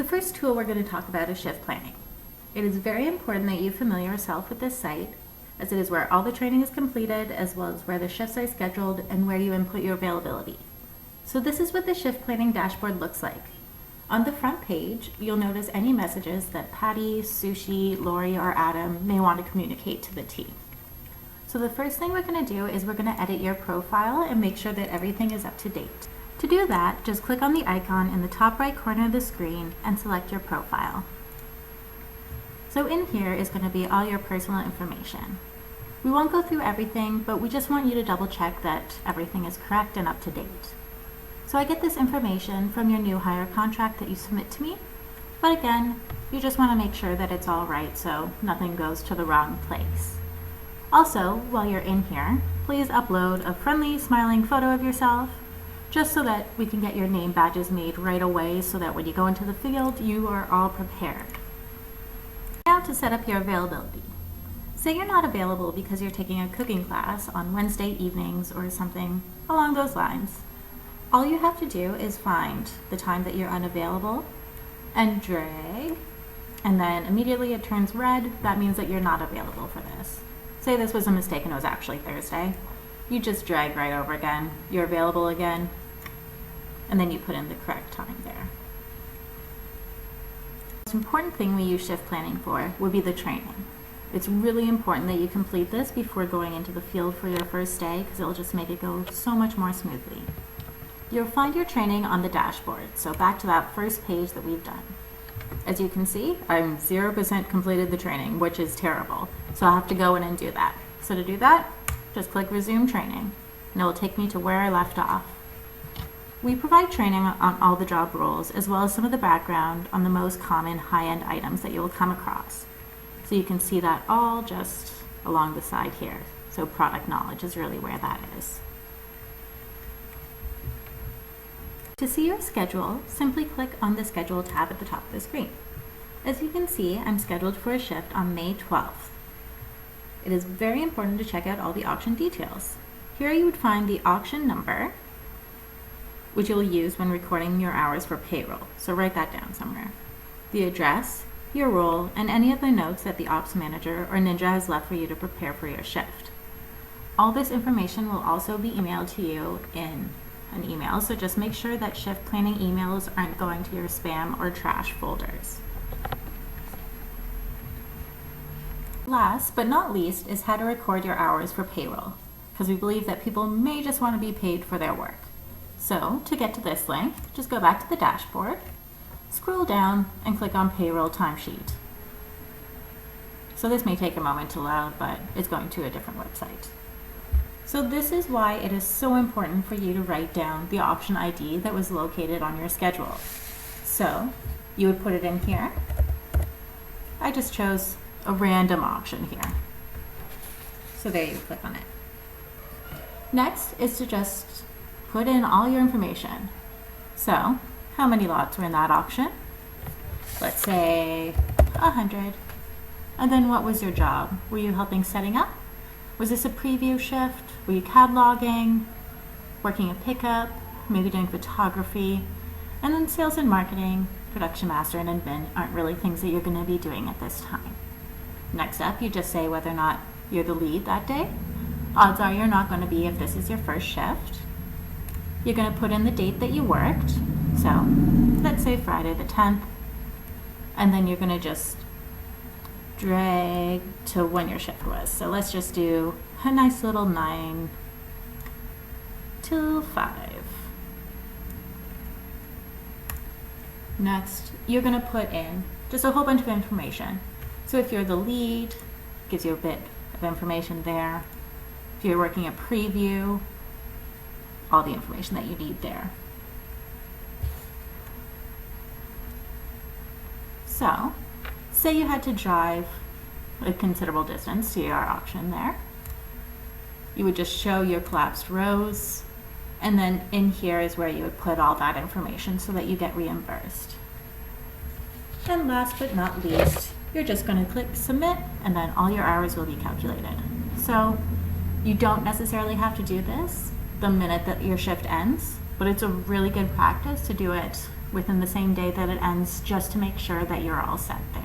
The first tool we're going to talk about is shift planning. It is very important that you familiar yourself with this site, as it is where all the training is completed, as well as where the shifts are scheduled and where you input your availability. So this is what the shift planning dashboard looks like. On the front page, you'll notice any messages that Patty, Sushi, Lori, or Adam may want to communicate to the team. So the first thing we're going to do is we're going to edit your profile and make sure that everything is up to date. To do that, just click on the icon in the top right corner of the screen and select your profile. So in here is going to be all your personal information. We won't go through everything, but we just want you to double check that everything is correct and up to date. So I get this information from your new hire contract that you submit to me, but again, you just want to make sure that it's all right so nothing goes to the wrong place. Also, while you're in here, please upload a friendly, smiling photo of yourself, just so that we can get your name badges made right away so that when you go into the field, you are all prepared. Now to set up your availability. Say you're not available because you're taking a cooking class on Wednesday evenings or something along those lines. All you have to do is find the time that you're unavailable and drag, and then immediately it turns red. That means that you're not available for this. Say this was a mistake and it was actually Thursday. You just drag right over again. You're available again, and then you put in the correct time there. The most important thing we use shift planning for would be the training. It's really important that you complete this before going into the field for your first day, because it'll just make it go so much more smoothly. You'll find your training on the dashboard, so back to that first page that we've done. As you can see, I'm 0% completed the training, which is terrible, so I'll have to go in and do that. So to do that, just click Resume Training, and it will take me to where I left off. We provide training on all the job roles, as well as some of the background on the most common high-end items that you will come across. So you can see that all just along the side here. So product knowledge is really where that is. To see your schedule, simply click on the Schedule tab at the top of the screen. As you can see, I'm scheduled for a shift on May 12th. It is very important to check out all the auction details. Here you would find the auction number, which you'll use when recording your hours for payroll, so write that down somewhere. The address, your role, and any other notes that the ops manager or Ninja has left for you to prepare for your shift. All this information will also be emailed to you in an email, so just make sure that shift planning emails aren't going to your spam or trash folders. Last but not least is how to record your hours for payroll, because we believe that people may just want to be paid for their work. So to get to this link, just go back to the dashboard, scroll down, and click on Payroll Timesheet. So this may take a moment to load, but it's going to a different website. So this is why it is so important for you to write down the option ID that was located on your schedule. So you would put it in here. I just chose a random option here. So there you click on it. Next is to just put in all your information. So how many lots were in that auction? Let's say 100. And then what was your job? Were you helping setting up? Was this a preview shift? Were you cataloging, working a pickup, maybe doing photography? And then sales and marketing, production master, and admin aren't really things that you're going to be doing at this time. Next up, you just say whether or not you're the lead that day. Odds are you're not going to be if this is your first shift. You're going to put in the date that you worked. So let's say Friday the 10th. And then you're going to just drag to when your shift was. So let's just do a nice little 9 till 5. Next, you're going to put in just a whole bunch of information. So if you're the lead, gives you a bit of information there. If you're working a preview, all the information that you need there. So, say you had to drive a considerable distance to your auction there. You would just show your collapsed rows, and then in here is where you would put all that information so that you get reimbursed. And last but not least, you're just going to click submit, and then all your hours will be calculated. So you don't necessarily have to do this the minute that your shift ends, but it's a really good practice to do it within the same day that it ends, just to make sure that you're all set there.